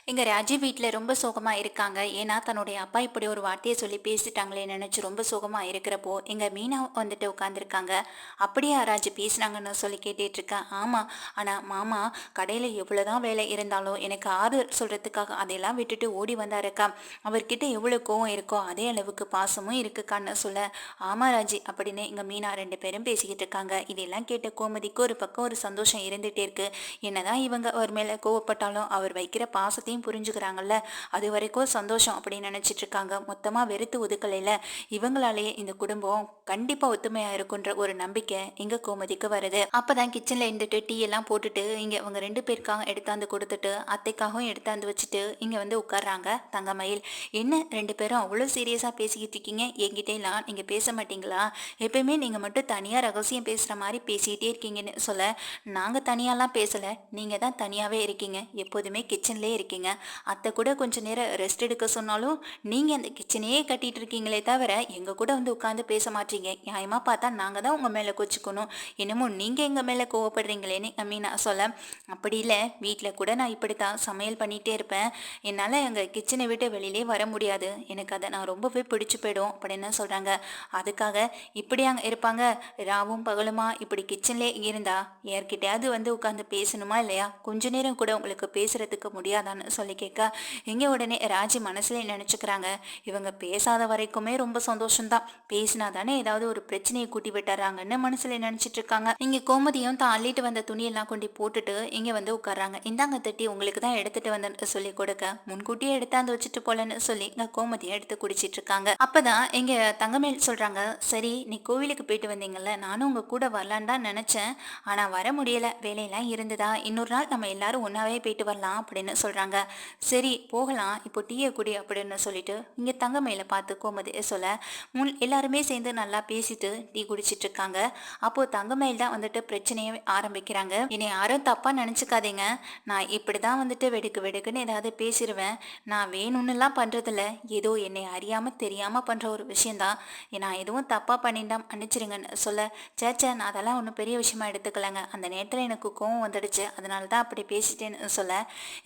எங்க ராஜி வீட்ல ரொம்ப சோகமா இருக்காங்க. ஏன்னா, தன்னுடைய அப்பா இப்படி ஒரு வார்த்தைய சொல்லி பேசிட்டாங்களேன்னு நெனச்சு ரொம்ப சோகமா இருக்கிறப்போ, எங்க மீனா வந்துட்டு உட்காந்துருக்காங்க. "அப்படியா ராஜி பேசினாங்கன்னு?" சொல்லி கேட்டுட்டு இருக்கேன். "ஆமா. ஆனா மாமா கடையில எவ்வளோதான் வேலை இருந்தாலும் எனக்கு ஆறுதல் சொல்றதுக்காக அதையெல்லாம் விட்டுட்டு ஓடி வந்தாருக்கா. அவர்கிட்ட எவ்வளோ கோவம் இருக்கோ, அதே அளவுக்கு பாசமும் இருக்குக்கான்னு" சொல்ல, "ஆமா ராஜி" அப்படின்னு எங்க மீனா 2 பேரும் பேசிக்கிட்டு இருக்காங்க. இதெல்லாம் கேட்ட கோமதிக்கு ஒரு பக்கம் ஒரு சந்தோஷம் இருந்துட்டே இருக்கு. என்னதான் இவங்க அவர் மேல கோவப்பட்டாலும் அவர் வைக்கிற பாசத்தையும் புரிஞ்சுக்கிறாங்கல்ல, அது வரைக்கும் சந்தோஷம் அப்படின்னு நினைச்சிட்டு இருக்காங்க. மொத்தமா வெறுத்து ஒதுக்கலைல, இவங்களாலேயே இந்த குடும்பம் கண்டிப்பா ஒத்துமையா இருக்குன்ற ஒரு நம்பிக்கை எங்க கோமதிக்கு வருது. அப்பதான் கிச்சன்ல இருந்துட்டு டீ எல்லாம் போட்டுட்டு இங்க அவங்க 2 பேருக்காக எடுத்தாந்து கொடுத்துட்டு அத்தைக்காகவும் எடுத்தாந்து வச்சுட்டு இங்க வந்து உட்கார்றாங்க தங்கமயில். என்ன 2 பேரும் அவ்வளோ சீரியஸா பேசிக்கிட்டு இருக்கீங்க? என்கிட்ட எல்லாம் நீங்க பேச மாட்டீங்களா? எப்பயுமே நீங்க மட்டும் தனியா ரகசியம் பேசுற மாதிரி பேசிக்கிட்டே இருக்கீங்கன்னு சொல்ல, நாங்க தனியாலாம் பேசல. நீங்க தான் தனியாவே இருக்கீங்க. எப்போதுமே கிச்சன்லயே இருக்கீங்க. அத்தை கூட கொஞ்ச நேரம் ரெஸ்ட் எடுக்க சொன்னாலும், நீங்க அந்த கிச்சனையே கட்டிட்டு இருக்கீங்களே தவிர, எங்க கூட வந்து உட்கார்ந்து பேச மாட்றீங்க. நியாயமா பார்த்தா நாங்க தான் உங்க மேல கோச்சுக்கணும். என்னமோ நீங்க எங்க மேல கோவப்படுறீங்களேன்னு மீனா சொல்ல, அப்படி இல்ல. வீட்ல கூட நான் இப்படித்தான் சமையல் பண்ணிட்டே இருப்பேன். என்னால எங்க கிச்சனை விட்டு வெளியிலயே வர முடியாது. எனக்கு அத நான் ரொம்பவே பிடிச்சு போயிடும் அப்படின்னு சொல்றாங்க. அதுக்காக இப்படியாங்க இருப்பாங்க? ராவும் பகலுமா இப்படி கிச்சன்லயே இருந்தா யார்கிட்டயாவது வந்து உட்காந்து பேசணுமா இல்லையா? கொஞ்ச நேரம் கூட உங்களுக்கு பேசுறதுக்கு முடியாதான்னு சொல்லி கேட்க, இங்க உடனே ராஜி மனசுல நினைச்சுக்கிறாங்க, இவங்க பேசாத வரைக்குமே ரொம்ப சந்தோஷம்தான். பேசினா தானே ஏதாவது ஒரு பிரச்சனையை கூட்டி விட்டுறாங்கன்னு மனசுல நினைச்சிட்டு இருக்காங்க. இங்க கோமதியும் தான் அள்ளிட்டு வந்த துணியெல்லாம் கொண்டு போட்டுட்டு இங்க வந்து உட்கார்றாங்க. இந்தாங்க தட்டி உங்களுக்கு தான் எடுத்துட்டு வந்தேன்னு சொல்லி கொடுக்க, முன்கூட்டியே எடுத்தாந்து வச்சுட்டு போலன்னு சொல்லி இங்க கோமதியை எடுத்து குடிச்சிட்டு இருக்காங்க. அப்பதான் இங்க தங்கமேல் சொல்றாங்க, சரி நீ கோவிலுக்கு போயிட்டு வந்தீங்கல்ல, நானும் உங்க கூட வரலான்னு தான் நினைச்சேன். ஆனா வர முடியல. வேலையெல்லாம் இருந்ததா? இன்னொரு நாள் நம்ம எல்லாரும் ஒன்னாவே போயிட்டு வரலாம் அப்படின்னு சொல்றாங்க. சரி போகலாம். இப்போ டீயை குடி அப்படின்னு சொல்லிட்டு இங்க தங்கமயில பார்த்து கோமதி சொல்ல, எல்லாருமே சேர்ந்து நல்லா பேசிட்டு டீ குடிச்சிட்டு இருக்காங்க. அப்போ தங்கமயில் தான் வந்துட்டு பிரச்சனையை ஆரம்பிக்கிறாங்க. என்னை யாரும் தப்பா நினைச்சுக்காதீங்க. நான் இப்படிதான் வந்துட்டு வெடுக்கு வெடுக்குன்னு ஏதாவது பேசிடுவேன். நான் வேணும்னுலாம் பண்றதில்ல. ஏதோ என்னை அறியாம தெரியாம பண்ற ஒரு விஷயம்தான். நான் எதுவும் தப்பா பண்ணிட்டா மன்னிச்சிருங்கன்னு சொல்ல, சேச்சே நான் அதெல்லாம் ஒன்றும் பெரிய விஷயமா எடுத்துக்கலங்க. அந்த நேரத்தில் எனக்கு கோவம் வந்துடுச்சு. அதனால தான் அப்படி பேசிட்டேன்னு சொல்ல,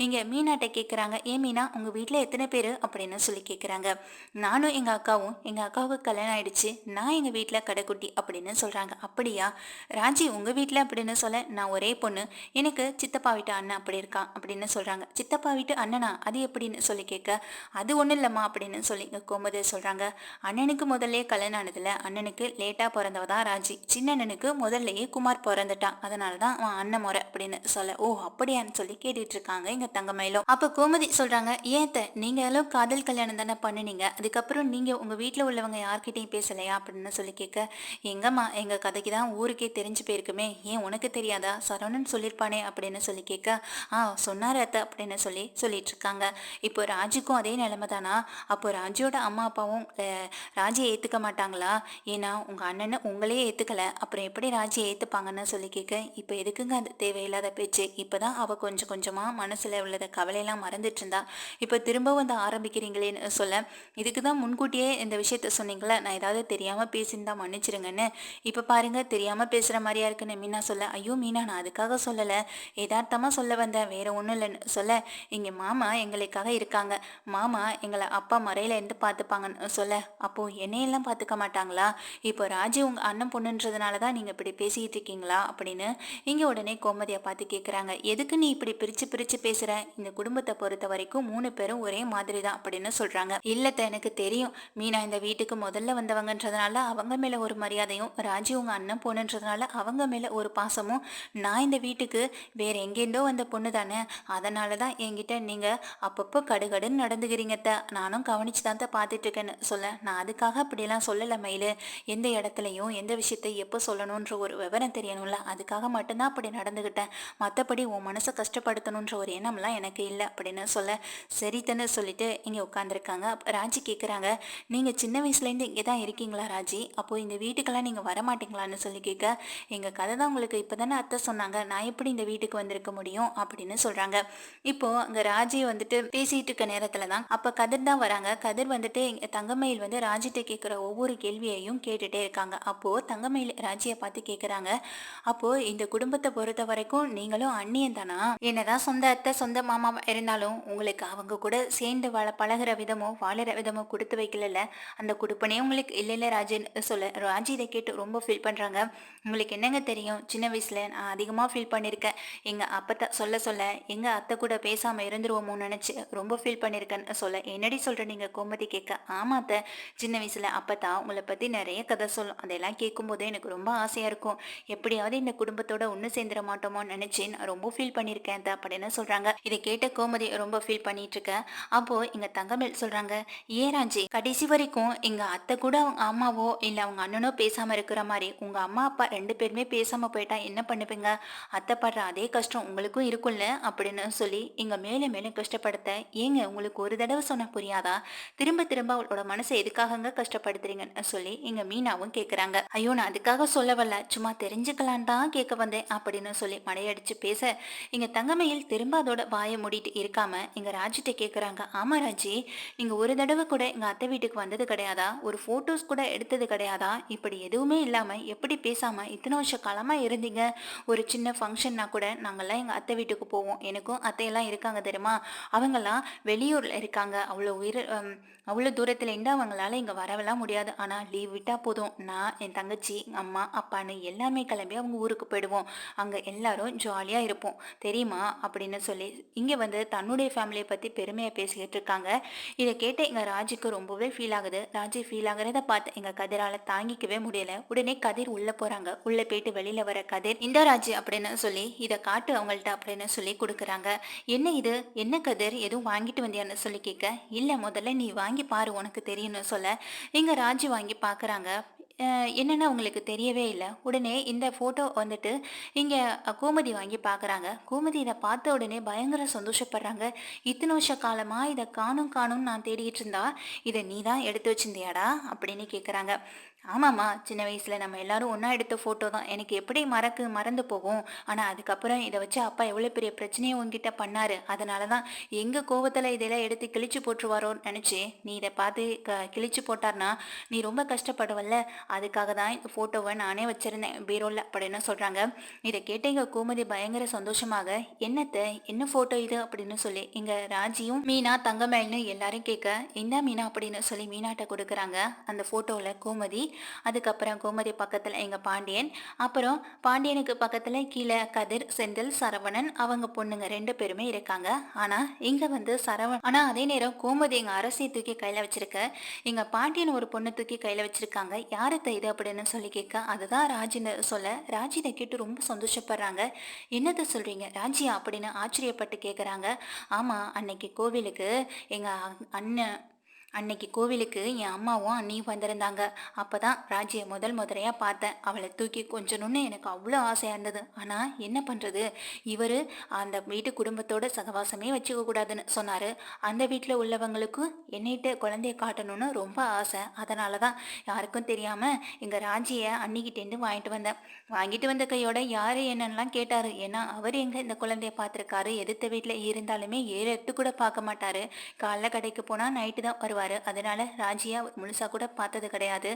இங்கே மீனாட்ட கேட்குறாங்க, ஏன் மீனா உங்கள் வீட்டில் எத்தனை பேர் அப்படின்னு சொல்லி கேட்குறாங்க. நானும் எங்கள் அக்காவும், எங்கள் அக்காவுக்கு கல்யாணம் ஆயிடுச்சு. நான் எங்கள் வீட்டில் கடைக்குட்டி அப்படின்னு சொல்கிறாங்க. அப்படியா ராஜி உங்கள் வீட்டில் அப்படின்னு சொல்ல, நான் ஒரே பொண்ணு. எனக்கு சித்தப்பா வீட்டு அண்ணன் அப்படி இருக்கான் அப்படின்னு சொல்கிறாங்க. சித்தப்பா வீட்டு அண்ணனா அது எப்படின்னு சொல்லி கேட்க, அது ஒன்றும் இல்லைம்மா அப்படின்னு சொல்லி இங்கே கோமதி சொல்கிறாங்க. அண்ணனுக்கு முதல்ல கல்யாணம் ஆனதுல அண்ணனுக்கு லேட்டாக பிறந்தவ தான் ராஜி. சின்ன அண்ணனுக்கு முதல்லயே குமார் பிறந்துட்டான். அதனால தான் அவன் அண்ணன் முறை அப்படின்னு சொல்ல, ஓ அப்படியான்னு சொல்லி கேட்டுட்டு இருக்காங்க எங்க தங்கமயிலும். அப்ப கோமதி சொல்றாங்க, ஏன் நீங்களும் காதல் கல்யாணம் தானே பண்ணுனீங்க, அதுக்கப்புறம் நீங்க உங்க வீட்டுல உள்ளவங்க யார்கிட்டயும் பேசலையா அப்படின்னு சொல்லி கேட்க, எங்கம்மா எங்க கதைக்கு தான் ஊருக்கே தெரிஞ்சு போயிருக்குமே, ஏன் உனக்கு தெரியாதா, சரவணன் சொல்லியிருப்பானே அப்படின்னு சொல்லி கேட்க, சொன்னாரு அத்தை அப்படின்னு சொல்லி சொல்லிட்டு இருக்காங்க. இப்போ ராஜுக்கும் அதே நிலைமை தானா? அப்போ ராஜுவோட அம்மா அப்பாவும் ராஜியை ஏத்துக்க மாட்டாங்களா? ஏன்னா உங்க அண்ணனை உங்களே ஏத்துக்கல, அப்புறம் எப்படி ராஜியை ஏத்துப்பாங்கன்னு சொல்லி கேட்க, இப்போ எதுக்குங்க அது தேவையில்லாத பேச்சு? இப்பதான் அவ கொஞ்சம் கொஞ்சமா மனசுல உள்ளத கவலையெல்லாம் மறந்துட்டு இருந்தா, இப்போ திரும்பவும் வந்து ஆரம்பிக்கிறீங்களேன்னு சொல்ல, இதுக்கு தான் முன்கூட்டியே இந்த விஷயத்த சொன்னீங்களா, நான் ஏதாவது தெரியாம பேசியிருந்தா மன்னிச்சிருங்கன்னு. இப்போ பாருங்க தெரியாம பேசுற மாதிரியா இருக்குன்னு மீனா சொல்ல, ஐயோ மீனா நான் அதுக்காக சொல்லல, யதார்த்தமா சொல்ல வந்தேன், வேற ஒன்றும் இல்லைன்னு சொல்ல, இங்க மாமா எங்களுக்காக இருக்காங்க. மாமா எங்களை அப்பா மறையில இருந்து பார்த்துப்பாங்கன்னு சொல்ல, அப்போ என்னையெல்லாம் பார்த்துக்க மாட்டாங்களா? இப்போ ராஜி உங்க அண்ணன் பொண்ணுன்றதுனால தான் நீங்க இப்படி பேசிக்கிட்டு இருக்கீங்களா அப்படின்னு இங்க உடனே கோமதியை பார்த்து கேட்குறாங்க. எதுக்கு நீ இப்படி பிரிச்சு பிரிச்சு பேசுற? இந்த குடும்பத்தை பொறுத்த வரைக்கும் 3 பேரும் ஒரே மாதிரி தான் அப்படின்னு சொல்றாங்க. இல்லத்த எனக்கு தெரியும், மீனா இந்த வீட்டுக்கு முதல்ல வந்தவங்கன்றதுனால அவங்க மேல ஒரு மரியாதையும், ராஜி உங்க அண்ணன் பொண்ணுன்றதுனால அவங்க மேல ஒரு பாசமும், நான் இந்த வீட்டுக்கு வேற எங்கேருந்தோ வந்த பொண்ணு தானே, அதனால தான் என்கிட்ட நீங்க அப்பப்போ கடுகடுன்னு நடந்துக்கிறீங்க நானும் கவனிச்சு தான் பார்த்துட்டு இருக்கேன்னு சொல்ல, நான் அதுக்காக அப்படியெல்லாம் சொல்லலை மயிலு. எந்த இடத்துலையும் எந்த விஷயத்தை எப்போ சொல்லணுன்ற ஒரு விவரம் தெரியணும்ல, அதுக்காக மட்டும்தான் அப்படி நடந்துக்கிட்டேன். மற்றபடி உன் மனசை கஷ்டப்படுத்தணுன்ற ஒரு எண்ணம்லாம் எனக்கு இல்லை அப்படின்னு சொல்ல, சரித்தன்னு சொல்லிட்டு இங்கே உட்காந்துருக்காங்க. ராஜி கேட்குறாங்க, நீங்கள் சின்ன வயசுலேருந்து இங்கே தான் இருக்கீங்களா ராஜி? அப்போது இந்த வீட்டுக்கெல்லாம் நீங்கள் வரமாட்டீங்களான்னு சொல்லி கேட்க, எங்கள் கதை தான் உங்களுக்கு இப்போ தானே அத்தை சொன்னாங்க, நான் எப்படி இந்த வீட்டுக்கு வந்திருக்க முடியும் அப்படின்னு சொல்கிறாங்க. இப்போ அங்கே ராஜி வந்துட்டு பேசிட்டு இருக்க நேரத்தில் தான் அப்போ கதிர் தான் வராங்க. கதிர் வந்துட்டு தங்கமயில் வந்து ராஜிட்ட கேட்குற ஒவ்வொரு கேள்வியையும் கேட்டுட்டே இருக்காங்க. அப்போ தங்கமயில் ராஜியை பார்த்து கேட்குறாங்க, அப்போ இந்த குடும்பத்தை பொறுத்த வரைக்கும் நீங்களும் அண்ணியன் தானா? என்னதான் சொந்த அத்தை சொந்த மாமாவா இருந்தாலும் உங்களுக்கு அவங்க கூட சேர்ந்து பழகுற விதமோ வாழுற விதமோ கொடுத்து வைக்கல. அந்த குடுப்பனே உங்களுக்கு இல்லைல்ல ராஜின்னு சொல்ல ராஜி இதை கேட்டு ரொம்ப ஃபீல் பண்ணுறாங்க. உங்களுக்கு என்னங்க தெரியும், சின்ன வயசில் நான் அதிகமாக ஃபீல் பண்ணியிருக்கேன். எங்கள் அப்பத்தை சொல்ல சொல்ல எங்கள் அத்தை கூட பேசாமல் இருந்துருவோமோன்னு நினச்சி ரொம்ப ஃபீல் பண்ணியிருக்கேன்னு சொல்ல, என்னடி சொல்கிற நீங்கள் கோமதி கேட்க, ஆமாம் அத்தை, சின்ன வயசில் அப்பத்தா உங்களை பற்றி நிறைய கதை சொல்லும். அதெல்லாம் கேட்கும்போது எனக்கு ரொம்ப ஆசையாக இருக்கும். எப்படியாவது இந்த குடும்பத்தோட ஒன்று சேர்ந்துட மாட்டோமோன்னு நினச்சி நான் ரொம்ப ஃபீல் பண்ணியிருக்கேன் அத்தை அப்படின்னு சொல்கிறாங்க. இதை கேட்ட கோமதி ரொம்ப ஃபீல் பண்ணிட்டு இருக்க. அப்போது எங்கள் தங்கமேல் சொல்கிறாங்க, ஏன் ராஜி கடைசி வரைக்கும் எங்கள் அத்தை கூட அவங்க அம்மாவோ இல்லை அவங்க அண்ணனோ பேசாமல் இருக்கிற மாதிரி உங்கள் அம்மா அப்பா 2 பேருமே பேசாமல் போயிட்டா என்ன பண்ணுவீங்க? அத்தை படுற அதே கஷ்டம் உங்களுக்கும் இருக்கும்ல அப்படின்னு சொல்லி இங்கே மேலும் மேலும் கஷ்டப்படுத்த, ஏங்க உங்களுக்கு ஒரு தடவை சொன்ன புரியாதா? திரும்ப திரும்ப அவளோட மனசை எதுக்காகங்க கஷ்டப்படுத்துறீங்கன்னு சொல்லி இங்கே மீனாவும் கேட்குறாங்க. ஐயோ நான் அதுக்காக சொல்ல வரல, சும்மா தெரிஞ்சுக்கலான் தான் கேட்க வந்தேன் அப்படின்னு சொல்லி மடையடிச்சு பேச, இங்கே தங்கமையில் திரும்ப அதோட வாயை மூடிட்டு இருக்காம இங்கே ராஜிட்ட கேட்குறாங்க. ஆமாம் ராஜி, நீங்கள் ஒரு தடவை கூட எங்கள் அத்தை வீட்டுக்கு வந்தது கிடையாதா? ஒரு ஃபோட்டோஸ் கூட எடுத்தது கிடையாதா? இப்படி எதுவுமே இல்லாமல் எப்படி பேசாமல் இத்தனை வருஷ காலமாக இருந்தீங்க? ஒரு சின்ன ஃபங்க்ஷன்னா கூட நாங்கள்லாம் எங்கள் அத்தை வீட்டுக்கு போவோம். எனக்கும் அத்தையெல்லாம் இருக்காங்க தெரியுமா? அவங்கெல்லாம் வெளியூரில் இருக்காங்க. அவ்வளோ தூரத்துலேருந்து அவங்களால இங்கே வரவெல்லாம் முடியாது. ஆனால் லீவ் விட்டால் போதும், நான் என் தங்கச்சி அம்மா அப்பான்னு எல்லாமே கிளம்பி அவங்க ஊருக்கு போயிடுவோம். அங்கே எல்லாரும் ஜாலியாக இருப்போம் தெரியுமா அப்படின்னு சொல்லி இங்கே வந்து தன்னுடைய ஃபேமிலியை பற்றி பெருமையாக பேசிக்கிட்டு இருக்காங்க. இதை கேட்டு எங்கள் ராஜுக்கு ரொம்பவே ஃபீல் ஆகுது. ராஜி ஃபீல் ஆகுறத பார்த்து எங்கள் கதிரால் தாங்கிக்கவே முடியல. உடனே கதிர் உள்ளே போகிறாங்க. உள்ளே போயிட்டு வெளியில் வர கதிர், இந்த ராஜி அப்படின்னு சொல்லி இதை காட்டு அவங்கள்ட்ட அப்படின்னு சொல்லி கொடுக்குறாங்க. என்ன இது, என்ன கதிர் எதுவும் வாங்கிட்டு வந்தியான்னு சொல்லி கேட்க, இல்லை முதல்ல நீ வாங்கி பாரு உனக்கு தெரியும்னு சொல்ல இங்கே ராஜி வாங்கி பார்க்குறாங்க. என்னென்னு அவங்களுக்கு தெரியவே இல்லை. உடனே இந்த ஃபோட்டோ வந்துட்டு இங்கே கோமதி வாங்கி பார்க்குறாங்க. கோமதி இதை பார்த்த உடனே பயங்கர சந்தோஷப்படுறாங்க. இத்தனை வருஷ காலமாக இதை காணும் காணும்னு நான் தேடிட்டு இருந்தா இதை நீ தான் எடுத்து வச்சிருந்தியாடா அப்படின்னு கேட்குறாங்க. ஆமாம்மா, சின்ன வயசில் நம்ம எல்லாரும் ஒன்றா எடுத்த ஃபோட்டோ தான், எனக்கு எப்படி மறந்து போகும். ஆனால் அதுக்கப்புறம் இதை வச்சு அப்பா எவ்வளோ பெரிய பிரச்சனையை உங்ககிட்ட பண்ணார். அதனால தான் எங்கள் கோவத்தில் இதெல்லாம் எடுத்து கிழிச்சு போட்டுருவாரோன்னு நினச்சி நீ இதை பார்த்து கிழிச்சு போட்டார்னா நீ ரொம்ப கஷ்டப்படுவல்ல, அதுக்காக தான் இந்த ஃபோட்டோவை நானே வச்சுருந்தேன் பீரோவில் அப்படின்னு சொல்கிறாங்க. இதை கேட்டு எங்கள் கோமதி பயங்கர சந்தோஷமாக, என்னத்தை என்ன ஃபோட்டோ இது அப்படின்னு சொல்லி எங்கள் ராஜியும் மீனா தங்கமேல்னு எல்லாரும் கேட்க, இந்தா மீனா அப்படின்னு சொல்லி மீனாட்ட கொடுக்குறாங்க அந்த ஃபோட்டோவில் கோமதி. அதுக்கப்புறம் கோமதி பக்கத்தில் எங்கள் பாண்டியன், அப்புறம் பாண்டியனுக்கு பக்கத்தில் கீழே கதிர், செந்தில், சரவணன் அவங்க பொண்ணுங்க 2 பேருமே இருக்காங்க. ஆனால் இங்கே வந்து ஆனால் அதே நேரம் கோமதி எங்கள் அரசியை தூக்கி கையில் வச்சிருக்க, எங்கள் பாண்டியன் ஒரு பொண்ணை தூக்கி கையில் வச்சிருக்காங்க. யாருக்கு இது அப்படின்னு சொல்லி கேட்க, அதுதான் ராஜின்னு சொல்ல ராஜி இதை கேட்டு ரொம்ப சந்தோஷப்படுறாங்க. என்னது சொல்கிறீங்க ராஜியா அப்படின்னு ஆச்சரியப்பட்டு கேட்குறாங்க. ஆமாம், அன்னைக்கு கோவிலுக்கு எங்கள் அன்னைக்கு கோவிலுக்கு என் அம்மாவும் அண்ணியும் வந்திருந்தாங்க. அப்போ தான் ராஜியை முதலையாக பார்த்தேன். அவளை தூக்கி கொஞ்சணும்னு எனக்கு அவ்வளோ ஆசையாக இருந்தது. ஆனால் என்ன பண்ணுறது, இவர் அந்த வீட்டு குடும்பத்தோட சகவாசமே வச்சுக்க கூடாதுன்னு சொன்னார். அந்த வீட்டில் உள்ளவங்களுக்கும் என்னைட்டு குழந்தைய காட்டணும்னு ரொம்ப ஆசை. அதனால தான் யாருக்கும் தெரியாமல் எங்கள் ராஜியை அன்னிக்கிட்டேருந்து வாங்கிட்டு வந்த கையோட யார் என்னென்னலாம் கேட்டார். ஏன்னா அவர் எங்கே இந்த குழந்தைய பார்த்துருக்காரு, எதிர்த்த வீட்டில் இருந்தாலுமே 7 கூட பார்க்க மாட்டார். காலைல கடைக்கு போனால் நைட்டு தான் வருவார். அதனால ராஜியா முழுசா கூட பார்த்தது கிடையாது.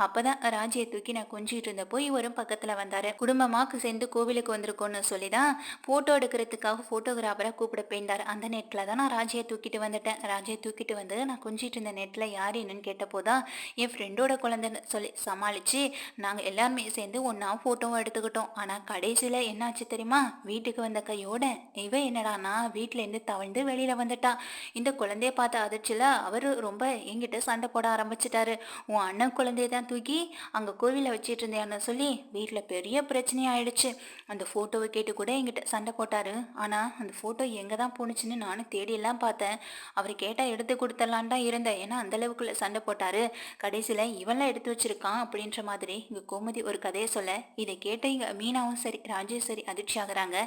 அப்பதான் ராஜியை தூக்கி நான் கொஞ்சிட்டு இருந்தப்போ இவரும் பக்கத்துல வந்தாரு. குடும்பமாக்கு சேர்ந்து கோவிலுக்கு வந்திருக்கோன்னு சொல்லிதான் போட்டோ எடுக்கிறதுக்காக போட்டோகிராஃபரை கூப்பிட போயிருந்தாரு. அந்த நெட்ல தான் நான் ராஜியை தூக்கிட்டு வந்துட்டேன். ராஜியை தூக்கிட்டு வந்து நான் கொஞ்சிட்டு இருந்த நெட்ல யார் என்னன்னு கேட்டப்போதான் என் ஃப்ரெண்டோட குழந்தைன்னு சொல்லி சமாளிச்சு நாங்க எல்லாருமே சேர்ந்து ஒன்னா போட்டோவும் எடுத்துக்கிட்டோம். ஆனா கடைசியில என்னாச்சு தெரியுமா, வீட்டுக்கு வந்த கையோட இவ என்னடானா வீட்டுல இருந்து தவழ்ந்து வெளியில வந்துட்டா. இந்த குழந்தைய பார்த்த அதிர்ச்சியில அவரு ரொம்ப என்கிட்ட சண்டை போட ஆரம்பிச்சிட்டாரு. உன் அண்ணன் குழந்தைய தான் தூக்கி அங்கே கோவிலில் வச்சிட்டு இருந்தேன்னு சொல்லி வீட்டில் பெரிய பிரச்சனையாயிடுச்சு. அந்த ஃபோட்டோவை கேட்டு கூட என்கிட்ட சண்டை போட்டாரு. ஆனால் அந்த ஃபோட்டோ எங்கே தான் போணுச்சுன்னு நானும் தேடியெல்லாம் பார்த்தேன். அவர் கேட்டால் எடுத்து கொடுத்துடலான் தான் இருந்தேன். ஏன்னா அந்தளவுக்குள்ள சண்டை போட்டாரு. கடைசியில் இவெல்லாம் எடுத்து வச்சிருக்கான் அப்படின்ற மாதிரி இங்கே கோமதி ஒரு கதையை சொல்ல, இதை கேட்ட இங்கே மீனாவும் சரி ராஜியும் சரி அதிர்ச்சி ஆகுறாங்க.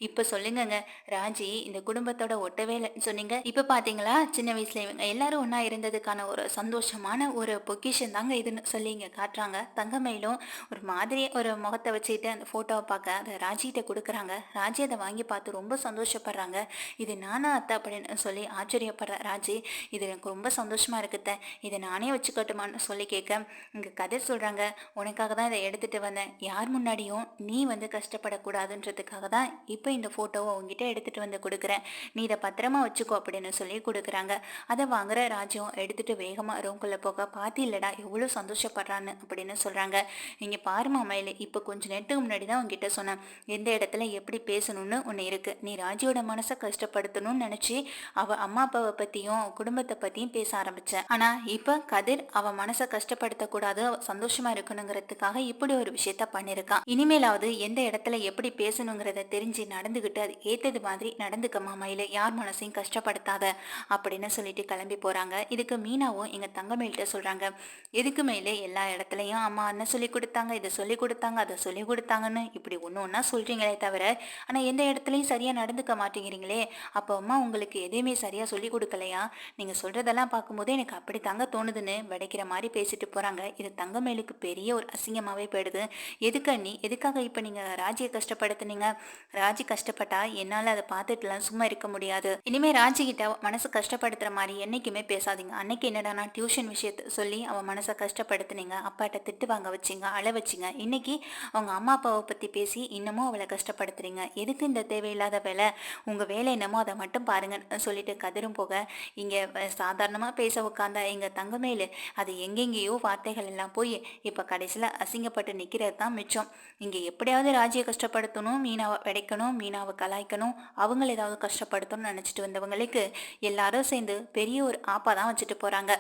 இப்போ சொல்லுங்கங்க, ராஜி இந்த குடும்பத்தோட ஒட்டவே இல்லைன்னு சொன்னீங்க, இப்போ பார்த்தீங்களா சின்ன வயசுல இவங்க எல்லாரும் ஒன்றா அடைந்ததுக்கான ஒரு சந்தோஷமான ஒரு பொக்கிஷன் தாங்க இதுன்னு சொல்லி இங்க காட்டுறாங்க. தங்கமயிலும் ஒரு மாதிரி ஒரு முகத்தை வச்சுக்கிட்டு அந்த ஃபோட்டோவை பார்க்க அதை ராஜிகிட்ட கொடுக்குறாங்க. ராஜி அதை வாங்கி பார்த்து ரொம்ப சந்தோஷப்படுறாங்க. இது நானா அத்தை அப்படின்னு சொல்லி ஆச்சரியப்படுற ராஜி, இது எனக்கு ரொம்ப சந்தோஷமா இருக்குத்த, இதை நானே வச்சுக்கட்டுமான்னு சொல்லி கேட்க, இங்கே கதிர் சொல்கிறாங்க, உனக்காக தான் இதை எடுத்துகிட்டு வந்தேன், யார் முன்னாடியும் நீ வந்து கஷ்டப்படக்கூடாதுன்றதுக்காக தான் இப்போ இந்த ஃபோட்டோவை உங்ககிட்ட எடுத்துகிட்டு வந்து கொடுக்குறேன், நீ இதை பத்திரமா வச்சுக்கோ அப்படின்னு சொல்லி கொடுக்குறாங்க. அதை வாங்குற ராஜ்யம் எடுத்துகிட்டு வேகமாக ரூம்குள்ளே போக, பாத்தி இல்லடா எவ்வளோ சந்தோஷப்படுறான்னு அப்படின்னு சொல்கிறாங்க. இங்கே பாருமா மயிலே, இப்போ கொஞ்சம் நேரத்துக்கு முன்னாடி தான் உங்ககிட்ட சொன்னேன், எந்த இடத்துல எப்படி பேசணும்னு ஒன்று இருக்குது, நீ ராஜியோட மனசை கஷ்டப்படுத்தணும்னு நினச்சி அவள் அம்மா அப்பாவை பற்றியும் குடும்பத்தை பற்றியும் பேச ஆரம்பித்தேன். ஆனால் இப்போ கதிர் அவள் மனசை கஷ்டப்படுத்தக்கூடாது, அவள் சந்தோஷமாக இருக்கணுங்கிறதுக்காக இப்படி ஒரு விஷயத்த பண்ணியிருக்கான். இனிமேலாவது எந்த இடத்துல எப்படி பேசணுங்கிறத தெரிஞ்சு நடந்துக்கிட்டு அது ஏற்றது மாதிரி நடந்துக்கம்மா மயிலே, யார் மனசையும் கஷ்டப்படுத்தாத அப்படின்னு சொல்லிட்டு கிளம்பி போகிறாங்க. இதுக்கு மீனாவும் எங்கள் தங்கமேல்கிட்ட சொல்கிறாங்க, எதுக்கு மேலே எல்லா இடத்துலையும் அம்மா அண்ணன் சொல்லி கொடுத்தாங்க, இதை சொல்லி கொடுத்தாங்க, அதை சொல்லி கொடுத்தாங்கன்னு இப்படி ஒன்று ஒன்றா சொல்கிறீங்களே தவிர ஆனால் எந்த இடத்துலையும் சரியாக நடந்துக்க மாட்டேங்கிறீங்களே, அப்போ அம்மா உங்களுக்கு எதையுமே சரியாக சொல்லி கொடுக்கலையா, நீங்கள் சொல்கிறதெல்லாம் பார்க்கும்போது எனக்கு அப்படி தாங்க தோணுதுன்னு வடைக்கிற மாதிரி பேசிட்டு போகிறாங்க. இது தங்கமேலுக்கு பெரிய ஒரு அசிங்கமாகவே போயிடுது. எதுக்கு அண்ணி, எதுக்காக இப்போ நீங்கள் ராஜியை கஷ்டப்படுத்துனீங்க, ராஜி கஷ்டப்பட்டா என்னால் அதை பார்த்துட்டுலாம் சும்மா இருக்க முடியாது, இனிமேல் ராஜிக்கிட்ட மனசு கஷ்டப்படுத்துகிற மாதிரி என்றைக்குமே பேசாதீங்க, அன்னைக்கு என்னடானா டியூஷன் விஷயத்தை சொல்லி அவன் மனசை கஷ்டப்படுத்துனீங்க, அப்பாட்ட திட்டு வாங்க வச்சிங்க, அழ வச்சிங்க, இன்னைக்கு அவங்க அம்மா அப்பாவை பற்றி பேசி இன்னமும் அவளை கஷ்டப்படுத்துறீங்க, எதுக்கு இந்த தேவையில்லாத வேலை, உங்கள் வேலை என்னமோ அதை மட்டும் பாருங்கன்னு சொல்லிட்டு கதிரும் போக, இங்கே சாதாரணமாக பேச உட்காந்தா எங்கள் தங்கமேலு அது எங்கெங்கேயோ வார்த்தைகள் எல்லாம் போய் இப்போ கடைசியில் அசிங்கப்பட்டு நிற்கிறது தான் மிச்சம். இங்கே எப்படியாவது ராஜியை கஷ்டப்படுத்தணும், மீனாவை விடைக்கணும், மீனாவை கலாய்க்கணும், அவங்கள ஏதாவது கஷ்டப்படுத்தணும்னு நினச்சிட்டு வந்தவங்களுக்கு எல்லாரும் சேர்ந்து பெரிய ஒரு ஆப்பா தான் வச்சுட்டு போகிறாங்க.